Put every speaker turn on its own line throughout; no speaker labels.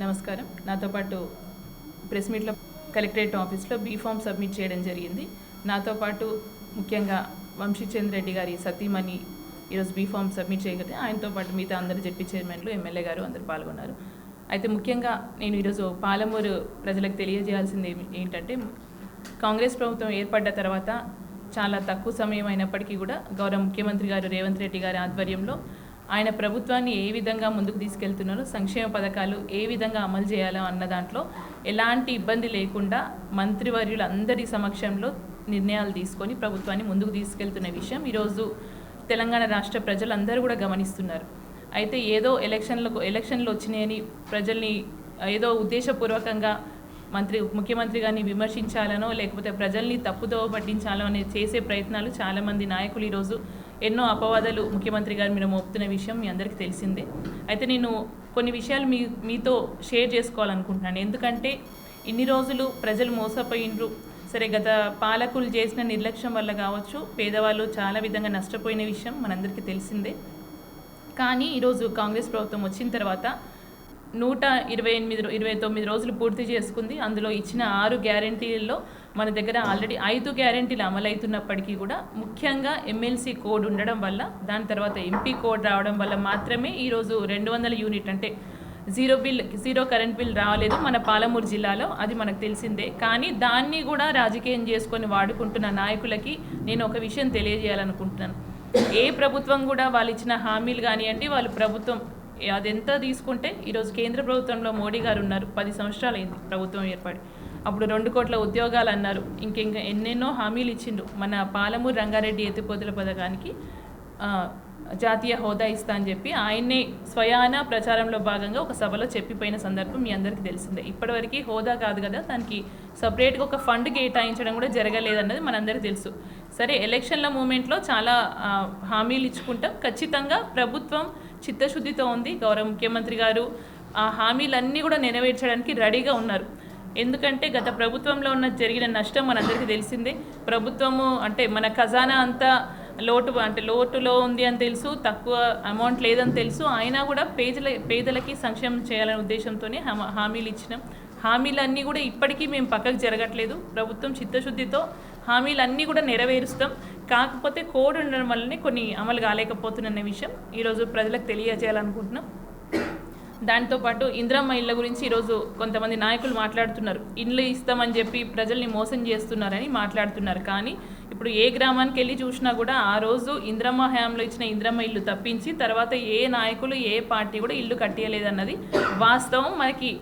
నమస్కారం. నాతో పాటు ప్రెస్ మీట్లో కలెక్టరేట్ ఆఫీస్లో బీ ఫామ్ సబ్మిట్ చేయడం జరిగింది. నాతో పాటు ముఖ్యంగా వంశీచంద్ర రెడ్డి గారి సతీమణి ఈరోజు బీ ఫామ్ సబ్మిట్ చేయగలిగితే ఆయనతో పాటు మిగతా అందరు జడ్పీ చైర్మన్లు, ఎమ్మెల్యే గారు అందరూ పాల్గొన్నారు. అయితే ముఖ్యంగా నేను ఈరోజు పాలమూరు ప్రజలకు తెలియజేయాల్సింది ఏంటంటే, కాంగ్రెస్ ప్రభుత్వం ఏర్పడ్డ తర్వాత చాలా తక్కువ సమయం అయినప్పటికీ కూడా గౌరవ ముఖ్యమంత్రి గారు రేవంత్ రెడ్డి గారి ఆధ్వర్యంలో ఆయన ప్రభుత్వాన్ని ఏ విధంగా ముందుకు తీసుకెళ్తున్నారో, సంక్షేమ పథకాలు ఏ విధంగా అమలు చేయాలో అన్న దాంట్లో ఎలాంటి ఇబ్బంది లేకుండా మంత్రివర్యులు అందరి సమక్షంలో నిర్ణయాలు తీసుకొని ప్రభుత్వాన్ని ముందుకు తీసుకెళ్తున్న విషయం ఈరోజు తెలంగాణ రాష్ట్ర ప్రజలందరూ కూడా గమనిస్తున్నారు. అయితే ఏదో ఎలక్షన్లు వచ్చినాయని ప్రజల్ని ఏదో ఉద్దేశపూర్వకంగా ముఖ్యమంత్రి గారిని విమర్శించాలనో లేకపోతే ప్రజల్ని తప్పుదోవ పట్టించాలో అనే చేసే ప్రయత్నాలు చాలామంది నాయకులు ఈరోజు ఎన్నో అపవాదాలు ముఖ్యమంత్రి గారు మీరు మోపుతున్న విషయం మీ అందరికీ తెలిసిందే. అయితే నేను కొన్ని విషయాలు మీతో షేర్ చేసుకోవాలనుకుంటున్నాను. ఎందుకంటే ఇన్ని రోజులు ప్రజలు మోసపోయినరు. సరే, గత పాలకులు చేసిన నిర్లక్ష్యం వల్ల కావచ్చు పేదవాళ్ళు చాలా విధంగా నష్టపోయిన విషయం మనందరికీ తెలిసిందే. కానీ ఈరోజు కాంగ్రెస్ ప్రభుత్వం వచ్చిన తర్వాత 129 రోజులు పూర్తి చేసుకుంది. అందులో ఇచ్చిన 6 గ్యారంటీలలో మన దగ్గర ఆల్రెడీ 5 గ్యారంటీలు అమలవుతున్నప్పటికీ కూడా ముఖ్యంగా ఎమ్మెల్సీ కోడ్ ఉండడం వల్ల, దాని తర్వాత ఎంపీ కోడ్ రావడం వల్ల మాత్రమే ఈరోజు 200 యూనిట్ అంటే జీరో కరెంట్ బిల్ రాలేదు మన పాలమూరు జిల్లాలో. అది మనకు తెలిసిందే. కానీ దాన్ని కూడా రాజకీయం చేసుకొని వాడుకుంటున్న నాయకులకి నేను ఒక విషయం తెలియజేయాలనుకుంటున్నాను. ఏ ప్రభుత్వం కూడా వాళ్ళు ఇచ్చిన హామీలు కానివ్వండి, వాళ్ళు ప్రభుత్వం అదెంత తీసుకుంటే ఈరోజు కేంద్ర ప్రభుత్వంలో మోడీ గారు ఉన్నారు. 10 సంవత్సరాలు అయింది ప్రభుత్వం ఏర్పడి. అప్పుడు 2 కోట్ల ఉద్యోగాలు అన్నారు. ఇంకా ఎన్నెన్నో హామీలు ఇచ్చిండు. మన పాలమూరు రంగారెడ్డి ఎత్తిపోతల పథకానికి జాతీయ హోదా ఇస్తా అని చెప్పి ఆయన్నే స్వయాన ప్రచారంలో భాగంగా ఒక సభలో చెప్పిపోయిన సందర్భం మీ అందరికీ తెలిసిందే. ఇప్పటివరకు హోదా కాదు కదా, దానికి సపరేట్గా ఒక ఫండ్ కేటాయించడం కూడా జరగలేదన్నది మనందరికీ తెలుసు. సరే, ఎలక్షన్ల మూమెంట్లో చాలా హామీలు ఇచ్చుకుంటాం. ఖచ్చితంగా ప్రభుత్వం చిత్తశుద్ధితో ఉంది. గౌరవ ముఖ్యమంత్రి గారు ఆ హామీలన్నీ కూడా నెరవేర్చడానికి రెడీగా ఉన్నారు. ఎందుకంటే గత ప్రభుత్వంలో జరిగిన నష్టం మనందరికీ తెలిసిందే. ప్రభుత్వము అంటే మన ఖజానా అంతా లోటులో ఉంది అని తెలుసు, తక్కువ అమౌంట్ లేదని తెలుసు. అయినా కూడా పేదలకి సంక్షేమం చేయాలనే ఉద్దేశంతోనే హామీలు ఇచ్చినాం. హామీలన్నీ కూడా ఇప్పటికీ మేము పక్కకు జరగట్లేదు. ప్రభుత్వం చిత్తశుద్ధితో హామీలన్నీ కూడా నెరవేరుస్తాం. కాకపోతే కోడ్ ఉండడం వల్లనే కొన్ని అమలు కాలేకపోతున్న విషయం ఈరోజు ప్రజలకు తెలియజేయాలనుకుంటున్నాం. దాంతోపాటు ఇందిరమ్మ ఇళ్ళ గురించి ఈరోజు కొంతమంది నాయకులు మాట్లాడుతున్నారు. ఇండ్లు ఇస్తామని చెప్పి ప్రజల్ని మోసం చేస్తున్నారని మాట్లాడుతున్నారు. కానీ ఇప్పుడు ఏ గ్రామానికి వెళ్ళి చూసినా కూడా ఆ రోజు ఇందిరమ్మ హయాంలో ఇచ్చిన ఇందిరమ్మ ఇల్లు తప్పించి తర్వాత ఏ నాయకులు ఏ పార్టీ కూడా ఇల్లు కట్టియలేదన్నది వాస్తవం, మనకి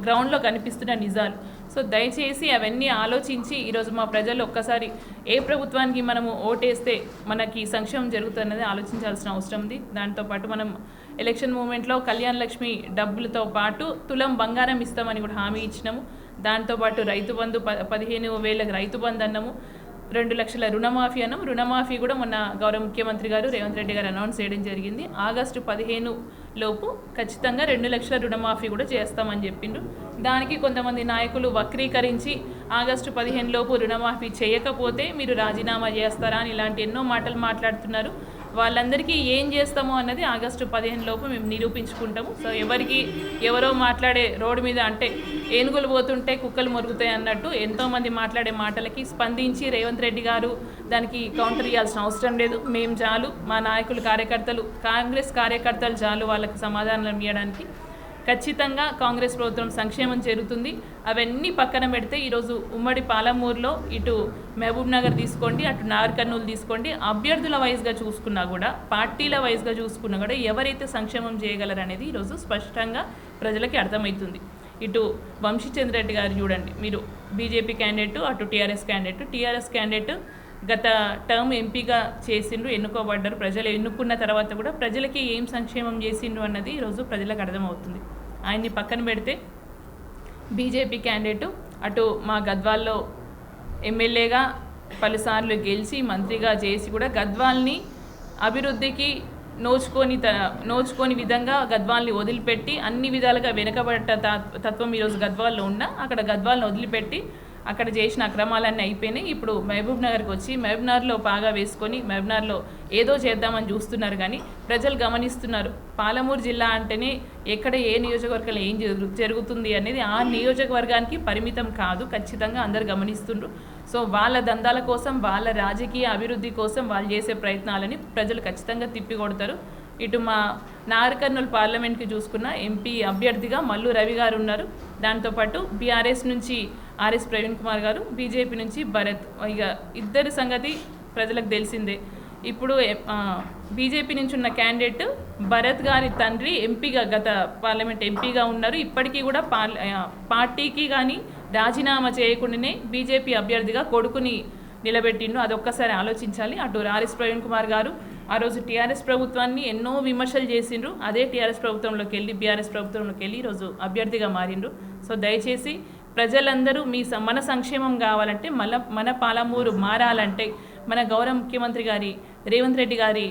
గ్రౌండ్లో కనిపిస్తున్న నిజాలు. సో దయచేసి అవన్నీ ఆలోచించి ఈరోజు మా ప్రజలు ఒక్కసారి ఏ ప్రభుత్వానికి మనము ఓటేస్తే మనకి సంక్షేమం జరుగుతున్నది ఆలోచించాల్సిన అవసరం ఉంది. దాంతోపాటు మనం ఎలక్షన్ మూమెంట్లో కళ్యాణ లక్ష్మి డబ్బులతో పాటు తులం బంగారం ఇస్తామని కూడా హామీ ఇచ్చినాము. దాంతోపాటు రైతు బంధు 15,000 రైతు బంధు అన్నాము. 2 లక్షల రుణమాఫీ అన్నాం. రుణమాఫీ కూడా మొన్న గౌరవ ముఖ్యమంత్రి గారు రేవంత్ రెడ్డి గారు అనౌన్స్ చేయడం జరిగింది. ఆగస్టు 15 లోపు ఖచ్చితంగా 2 లక్షల రుణమాఫీ కూడా చేస్తామని చెప్పిండ్రు. దానికి కొంతమంది నాయకులు వక్రీకరించి ఆగస్టు 15 లోపు రుణమాఫీ చేయకపోతే మీరు రాజీనామా చేస్తారా అని ఇలాంటి ఎన్నో మాటలు మాట్లాడుతున్నారు. వాళ్ళందరికీ ఏం చేస్తామో అన్నది ఆగస్టు 15 లోపు మేము నిరూపించుకుంటాము. సో ఎవరో మాట్లాడే రోడ్డు మీద అంటే ఏనుగులు పోతుంటే కుక్కలు మొరుగుతాయి అన్నట్టు ఎంతోమంది మాట్లాడే మాటలకి స్పందించి రేవంత్ రెడ్డి గారు దానికి కౌంటర్ ఇవ్వాల్సిన అవసరం లేదు. మేము చాలు, మా నాయకులు కాంగ్రెస్ కార్యకర్తలు చాలు వాళ్ళకి సమాధానం ఇవ్వడానికి. ఖచ్చితంగా కాంగ్రెస్ ప్రభుత్వం సంక్షేమం జరుగుతుంది. అవన్నీ పక్కన పెడితే ఈరోజు ఉమ్మడి పాలమూరులో ఇటు మహబూబ్ నగర్ తీసుకోండి, అటు నాగర్ కర్నూలు తీసుకోండి, అభ్యర్థుల వైజ్గా చూసుకున్నా కూడా పార్టీల వైజ్గా చూసుకున్నా కూడా ఎవరైతే సంక్షేమం చేయగలరు అనేది ఈరోజు స్పష్టంగా ప్రజలకి అర్థమవుతుంది. ఇటు వంశీచంద్ర రెడ్డి గారు చూడండి, మీరు బీజేపీ క్యాండిడేట్, అటు టీఆర్ఎస్ క్యాండిడేట్ గత టర్మ్ ఎంపీగా చేసిండ్రు, ఎన్నుకోబడ్డారు. ప్రజలు ఎన్నుకున్న తర్వాత కూడా ప్రజలకి ఏం సంక్షేమం చేసిండ్రు అన్నది ఈరోజు ప్రజలకు అర్థమవుతుంది. ఆయన్ని పక్కన పెడితే బీజేపీ క్యాండిడేట్ అటు మా గద్వాల్లో ఎమ్మెల్యేగా పలుసార్లు గెలిచి మంత్రిగా చేసి కూడా గద్వాల్ని అభివృద్ధికి నోచుకోని విధంగా గద్వాల్ని వదిలిపెట్టి అన్ని విధాలుగా వెనుకబడ్డ తత్వం ఈరోజు గద్వాల్లో ఉన్నా అక్కడ గద్వాల్ని వదిలిపెట్టి అక్కడ చేసిన అక్రమాలన్నీ అయిపోయినాయి. ఇప్పుడు మహబూబ్ నగర్కి వచ్చి మహబూబ్నగర్లో బాగా వేసుకొని మహబూబ్నగర్లో ఏదో చేద్దామని చూస్తున్నారు. కానీ ప్రజలు గమనిస్తున్నారు, పాలమూరు జిల్లా అంటేనే ఎక్కడ ఏ నియోజకవర్గంలో ఏం జరుగుతుంది అనేది ఆ నియోజకవర్గానికి పరిమితం కాదు. ఖచ్చితంగా అందరు గమనిస్తుండ్రు. సో వాళ్ళ దందాల కోసం, వాళ్ళ రాజకీయ అభివృద్ధి కోసం వాళ్ళు చేసే ప్రయత్నాలని ప్రజలు ఖచ్చితంగా తిప్పికొడతారు. ఇటు మా నాగర్ కర్నూలు పార్లమెంట్కి చూసుకున్న ఎంపీ అభ్యర్థిగా మల్లు రవి గారు ఉన్నారు. దాంతోపాటు బీఆర్ఎస్ నుంచి ఆర్ఎస్ ప్రవీణ్ కుమార్ గారు, బీజేపీ నుంచి భరత్. ఇక ఇద్దరి సంగతి ప్రజలకు తెలిసిందే. ఇప్పుడు బీజేపీ నుంచి ఉన్న క్యాండిడేట్ భరత్ గారి తండ్రి ఎంపీగా, గత పార్లమెంట్ ఎంపీగా ఉన్నారు. ఇప్పటికీ కూడా పార్టీకి కానీ రాజీనామా చేయకుండానే బీజేపీ అభ్యర్థిగా కొడుకుని నిలబెట్టిండు. అదొక్కసారి ఆలోచించాలి. అటు ఆర్ఎస్ ప్రవీణ్ కుమార్ గారు ఆ రోజు టీఆర్ఎస్ ప్రభుత్వాన్ని ఎన్నో విమర్శలు చేసిండ్రు. అదే టీఆర్ఎస్ ప్రభుత్వంలోకి వెళ్ళి బీఆర్ఎస్ ప్రభుత్వంలోకి వెళ్ళి ఈరోజు అభ్యర్థిగా మారిండ్రు. సో దయచేసి ప్రజలందరూ మన సంక్షేమం కావాలంటే, మన పాలమూరు మారాలంటే, మన గౌరవ ముఖ్యమంత్రి గారి రేవంత్ రెడ్డి గారి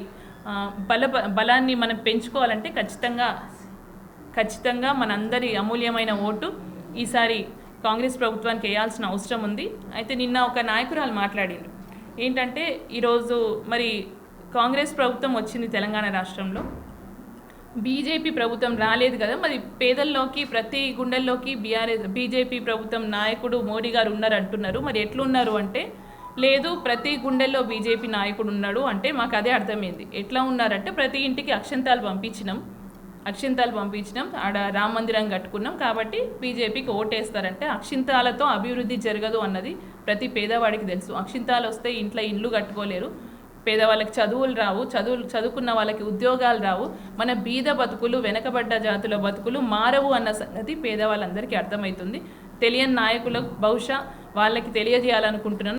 బలాన్ని మనం పెంచుకోవాలంటే ఖచ్చితంగా మనందరి అమూల్యమైన ఓటు ఈసారి కాంగ్రెస్ ప్రభుత్వానికి వేయాల్సిన అవసరం ఉంది. అయితే నిన్న ఒక నాయకురాలు మాట్లాడిండ్రు. ఏంటంటే ఈరోజు మరి కాంగ్రెస్ ప్రభుత్వం వచ్చింది తెలంగాణ రాష్ట్రంలో, బీజేపీ ప్రభుత్వం రాలేదు కదా, మరి పేదల్లోకి ప్రతి గుండెల్లోకి బీజేపీ ప్రభుత్వం నాయకుడు మోడీ గారు ఉన్నారు అంటున్నారు. మరి ఎట్లున్నారు అంటే, లేదు ప్రతి గుండెల్లో బీజేపీ నాయకుడు ఉన్నాడు అంటే మాకు అదే అర్థమైంది. ఎట్లా ఉన్నారంటే, ప్రతి ఇంటికి అక్షంతాలు పంపించినాం, ఆడ రామ మందిరం కట్టుకున్నాం కాబట్టి బీజేపీకి ఓటేస్తారంటే, అక్షింతాలతో అభివృద్ధి జరగదు అన్నది ప్రతి పేదవాడికి తెలుసు. అక్షింతాలు వస్తే ఇంట్లో ఇండ్లు కట్టుకోలేరు, పేదవాళ్ళకి చదువులు రావు, చదువుకున్న వాళ్ళకి ఉద్యోగాలు రావు, మన బీద బతుకులు, వెనకబడ్డ జాతుల బతుకులు మారవు అన్న సంగతి పేదవాళ్ళందరికీ అర్థమవుతుంది. తెలియని నాయకులకు బహుశా వాళ్ళకి తెలియజేయాలనుకుంటున్నాను.